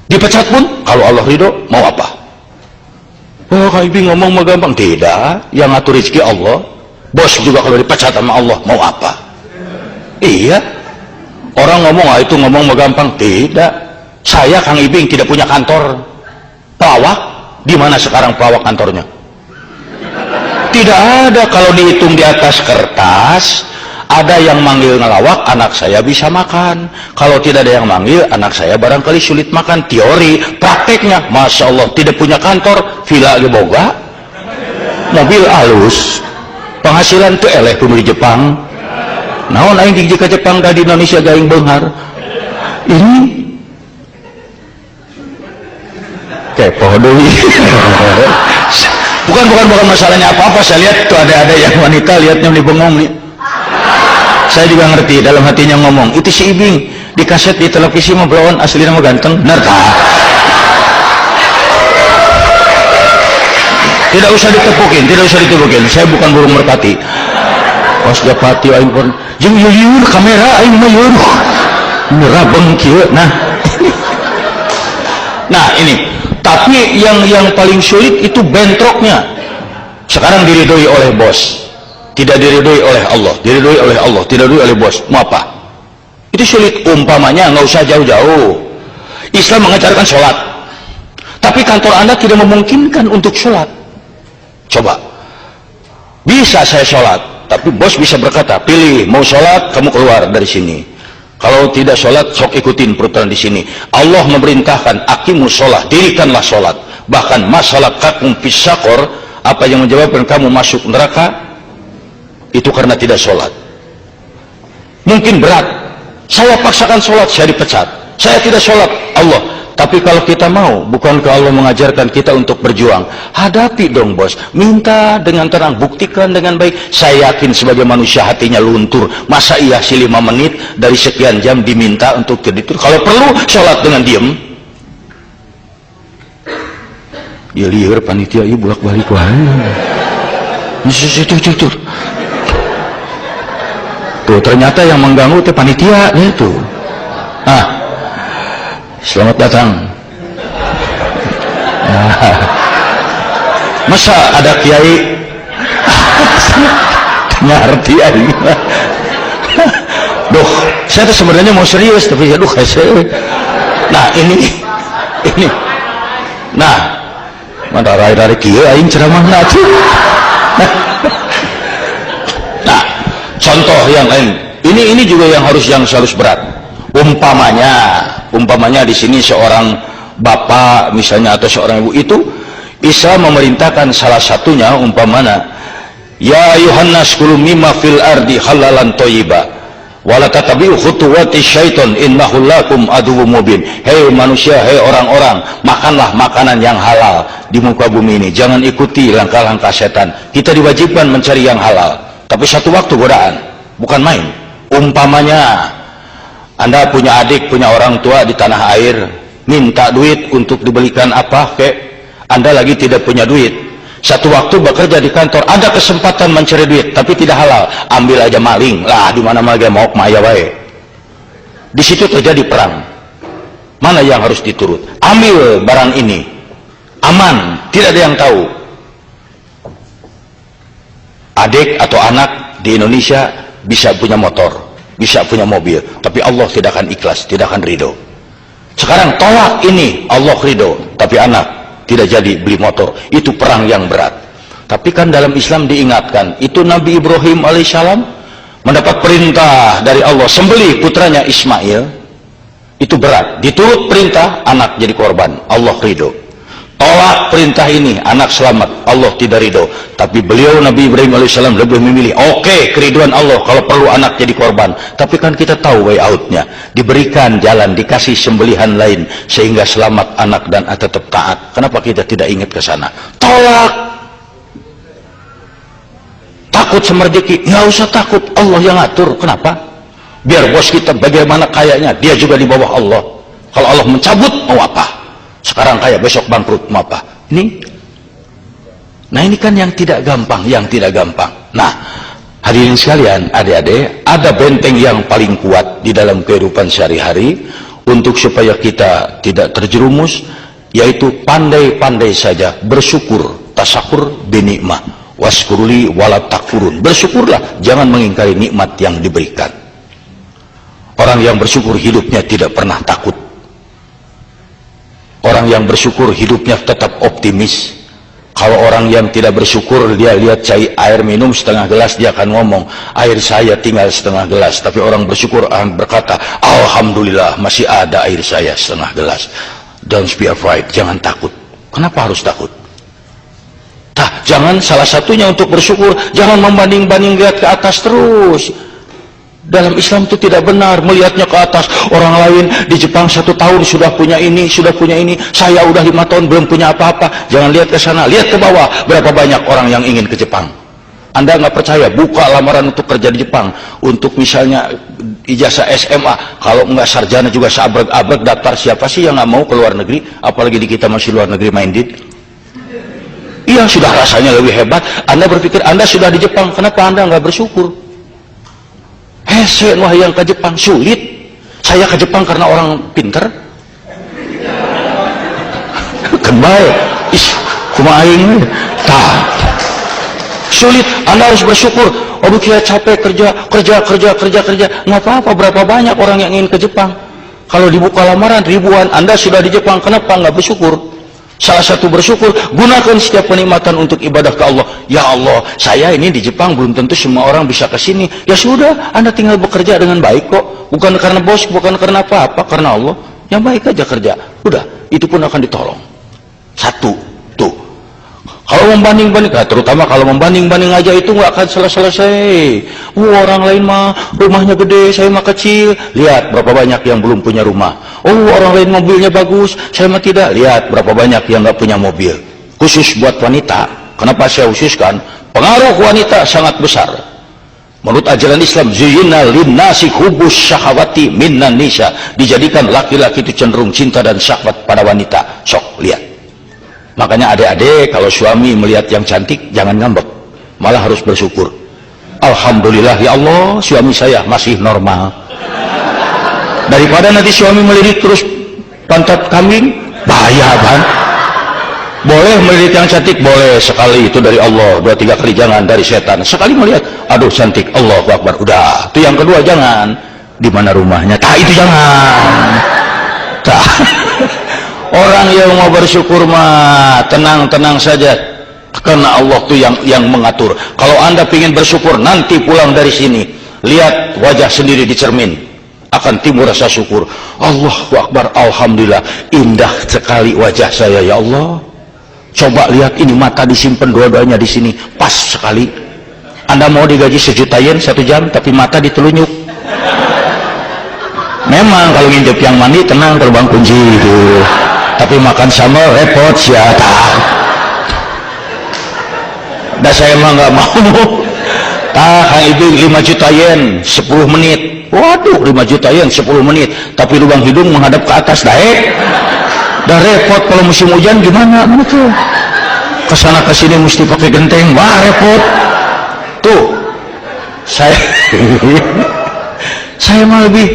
Dipecat pun kalau Allah ridho, mau apa? Oh, Kak Ibi ngomong mah gampang. Tidak, yang ngatur rezeki Allah. Bos juga kalau dipecat sama Allah, mau apa? Iya. Orang ngomong, itu ngomong mah gampang. Tidak. Saya Kang Ibing tidak punya kantor pelawak. Di mana sekarang pelawak kantornya? Tidak ada. Kalau dihitung di atas kertas, ada yang manggil ngelawak, anak saya bisa makan. Kalau tidak ada yang manggil, anak saya barangkali sulit makan. Teori, prakteknya, Masya Allah, tidak punya kantor, villa di boga, mobil halus, penghasilan tuh eleh kuno di Jepang. Naon aing di Jepang dah di Indonesia gaing beunghar. Ini kepo deui. bukan masalahnya apa-apa. Saya lihat tuh ada yang wanita lihatnya di bengong nih. Saya juga ngerti, dalam hatinya ngomong, itu si Ibing di kaset di televisi mah belawan asli nama ganteng. Narta. Tidak usah ditepukin. Saya bukan burung merpati. Pas dapati aing pun jeung yuyur kamera aing mah yeuh. Nerabeng kieu. Nah, ini. Tapi yang paling sulit itu bentroknya. Sekarang diridhoi oleh bos, tidak diridhoi oleh Allah, diridhoi oleh Allah, tidak diridhoi oleh bos. Mau apa? Itu sulit. Umpamanya nggak usah jauh-jauh. Islam mengajarkan sholat, tapi kantor Anda tidak memungkinkan untuk sholat. Coba, bisa saya sholat, tapi bos bisa berkata, pilih mau sholat, kamu keluar dari sini. Kalau tidak sholat, sok ikutin peraturan di sini. Allah memerintahkan, aqimus sholat, dirikanlah sholat. Bahkan masalah kakum fisakor, apa yang menjawabkan kamu masuk neraka, itu karena tidak sholat. Mungkin berat, saya paksakan sholat, saya dipecat. Saya tidak sholat, Allah. Tapi kalau kita mau, bukankah Allah mengajarkan kita untuk berjuang? Hadapi dong bos, minta dengan tenang, buktikan dengan baik. Saya yakin sebagai manusia hatinya luntur. Masa iya sih 5 menit dari sekian jam diminta untuk tidur? Kalau perlu sholat dengan diem. Ya liar panitia ibu bolak balik itu. Tuh ternyata yang mengganggu itu panitia itu. Selamat datang. Masa ada kiai ngerti aing. Duh, saya tuh sebenarnya mau serius tapi aduh saya. Nah, ini. Nah, mana rai-rai kieu aing ceramahna atuh. Nah, contoh yang lain. Ini juga yang harus berat. Umpamanya di sini seorang bapak misalnya atau seorang ibu, itu Islam memerintahkan salah satunya umpamanya, ya ayuhannas kulu mimma fil ardi halalan thayyiba wala tatabi'u khutuwati syaiton innahu lakum aduwwum mubin. Hei manusia, hei orang-orang, makanlah makanan yang halal di muka bumi ini, jangan ikuti langkah-langkah setan. Kita diwajibkan mencari yang halal, tapi satu waktu godaan, bukan main. Umpamanya Anda punya adik, punya orang tua di tanah air, minta duit untuk dibelikan apa kek, Anda lagi tidak punya duit. Satu waktu bekerja di kantor, ada kesempatan mencari duit tapi tidak halal, ambil aja maling lah, di mana mana mau maya wae. Di situ terjadi perang. Mana yang harus diturut? Ambil barang ini, aman, tidak ada yang tahu. Adik atau anak di Indonesia bisa punya motor, bisa punya mobil, tapi Allah tidak akan ikhlas, tidak akan ridho. Sekarang tolak ini, Allah ridho, tapi anak tidak jadi beli motor. Itu perang yang berat. Tapi kan dalam Islam diingatkan, itu Nabi Ibrahim alaihissalam mendapat perintah dari Allah sembelih putranya Ismail. Itu berat, diturut perintah, anak jadi korban, Allah ridho. Tolak perintah ini, anak selamat, Allah tidak ridho. Tapi beliau Nabi Ibrahim alaihissalam lebih memilih, oke, keriduan Allah kalau perlu anak jadi korban. Tapi kan kita tahu way outnya, diberikan jalan, dikasih sembelihan lain sehingga selamat anak dan tetap taat. Kenapa kita tidak ingat ke sana? Tolak. Takut sama rezeki, nggak usah takut, Allah yang atur. Kenapa? Biar bos kita bagaimana kayaknya, dia juga di bawah Allah. Kalau Allah mencabut, mau apa? Sekarang kaya, besok bangkrut, mau apa? Nah ini kan yang tidak gampang, Nah, hadirin sekalian, adik-adik, ada benteng yang paling kuat di dalam kehidupan sehari-hari. untuk supaya kita tidak terjerumus, yaitu pandai-pandai saja bersyukur, tasakur binikmah, waskuruli walat takfurun. Bersyukurlah, jangan mengingkari nikmat yang diberikan. Orang yang bersyukur hidupnya tidak pernah takut. Orang yang bersyukur hidupnya tetap optimis. Kalau orang yang tidak bersyukur, dia lihat air minum setengah gelas, dia akan ngomong, air saya tinggal setengah gelas. Tapi orang bersyukur akan berkata, alhamdulillah masih ada air saya setengah gelas. Don't be afraid, jangan takut. Kenapa harus takut? Jangan, salah satunya untuk bersyukur, jangan membanding-banding, lihat ke atas terus. Dalam Islam itu tidak benar melihatnya ke atas. Orang lain di Jepang 1 tahun sudah punya ini, saya udah 5 tahun belum punya apa-apa. Jangan lihat ke sana, lihat ke bawah. Berapa banyak orang yang ingin ke Jepang. Anda nggak percaya, buka lamaran untuk kerja di Jepang, untuk misalnya ijazah SMA, kalau nggak sarjana juga seabrek-abrek daftar. Siapa sih yang nggak mau ke luar negeri, apalagi di kita masih luar negeri minded. Iya, sudah rasanya lebih hebat. Anda berpikir Anda sudah di Jepang, kenapa Anda nggak bersyukur? Hese wah yang ke Jepang sulit. Saya ke Jepang karena orang pinter. Kembali, kumaha aing sulit. Anda harus bersyukur. Oh, kita capek kerja, nggak apa-apa. Berapa banyak orang yang ingin ke Jepang? Kalau dibuka lamaran ribuan, Anda sudah di Jepang, kenapa nggak bersyukur? Salah satu bersyukur, gunakan setiap kenikmatan untuk ibadah ke Allah. Ya Allah, saya ini di Jepang, belum tentu semua orang bisa ke sini. Ya sudah, Anda tinggal bekerja dengan baik kok. Bukan karena bos, bukan karena apa-apa, karena Allah. Yang baik aja kerja. Udah, itu pun akan ditolong. Satu, tuh. Kalau membanding-banding, terutama kalau membanding-banding aja itu nggak akan selesai. Orang lain mah rumahnya gede, saya mah kecil. Lihat berapa banyak yang belum punya rumah. Orang lain mobilnya bagus, saya mah tidak. Lihat berapa banyak yang nggak punya mobil. Khusus buat wanita. Kenapa saya khususkan? Pengaruh wanita sangat besar. Menurut ajaran Islam, zuyyina linnasi hubbus syahawati minnan nisa. Dijadikan laki-laki itu cenderung cinta dan syahwat pada wanita. Sok lihat. Makanya adik-adik kalau suami melihat yang cantik jangan ngambek, malah harus bersyukur. Alhamdulillah ya Allah, suami saya masih normal. Daripada nanti suami melirik terus pantat kambing, bahaya kan? Boleh melirik yang cantik, boleh sekali, itu dari Allah. 2-3 kali jangan dari setan. Sekali melihat, aduh cantik, Allahu Akbar, udah. Itu yang kedua jangan. Di mana rumahnya? Itu jangan. Orang yang mau bersyukur mah tenang-tenang saja, karena Allah tuh yang mengatur. Kalau Anda ingin bersyukur, nanti pulang dari sini lihat wajah sendiri di cermin, akan timbul rasa syukur. Allahu Akbar, alhamdulillah, indah sekali wajah saya ya Allah. Coba lihat ini, mata disimpan dua-duanya di sini, pas sekali. Anda mau digaji 1 juta yen 1 jam, tapi mata ditelunyuk. Memang kalau ngintip yang mandi tenang, terbang kunci itu. Tapi makan sambal repot siapa? Dah saya mah nggak mau. Kang itu 5 juta yen 10 menit. Waduh, 5 juta yen 10 menit. Tapi lubang hidung menghadap ke atas, dah repot. Kalau musim hujan gimana? Betul. Kesana kesini mesti pakai genteng, wah repot. Tuh, saya mah lebih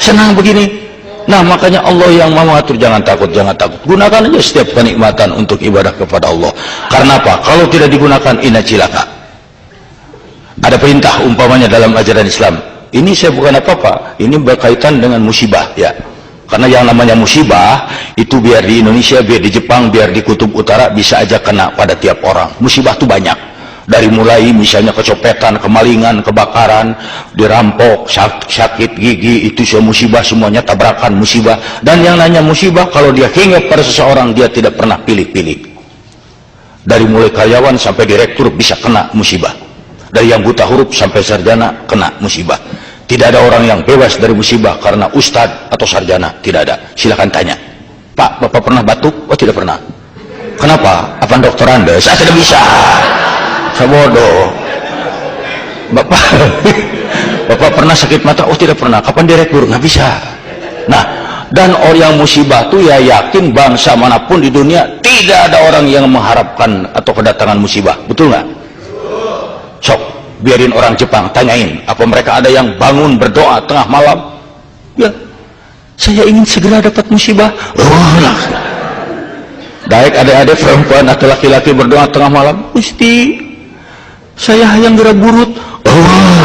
senang begini. Nah, makanya Allah yang mau mengatur. Jangan takut, jangan takut. Gunakan aja setiap kenikmatan untuk ibadah kepada Allah. Karena apa? Kalau tidak digunakan, inna cilaka. Ada perintah umpamanya dalam ajaran Islam. Ini saya bukan apa-apa. Ini berkaitan dengan musibah ya. Karena yang namanya musibah itu biar di Indonesia, biar di Jepang, biar di Kutub Utara bisa aja kena pada tiap orang. Musibah itu banyak. Dari mulai misalnya kecopetan, kemalingan, kebakaran, dirampok, sakit gigi, itu semua musibah, semuanya tabrakan musibah. Dan yang nanya musibah, kalau dia hinggap pada seseorang, dia tidak pernah pilih-pilih. Dari mulai karyawan sampai direktur bisa kena musibah. Dari yang buta huruf sampai sarjana kena musibah. Tidak ada orang yang bebas dari musibah karena ustadz atau sarjana, tidak ada. Silakan tanya, Pak, Bapak pernah batuk? Oh, tidak pernah. Kenapa? Apa dokter Anda? Saya tidak bisa. Saya bodoh. Bapak pernah sakit mata? Oh, tidak pernah. Kapan direktur? Nggak bisa. Nah, dan orang musibah itu ya yakin bangsa manapun di dunia tidak ada orang yang mengharapkan atau kedatangan musibah. Betul nggak? Sok, biarin orang Jepang tanyain, apa mereka ada yang bangun berdoa tengah malam? Ya, saya ingin segera dapat musibah. Oh, daek adik-adik perempuan atau laki-laki berdoa tengah malam, Gusti saya hayang gerak burut. Oh,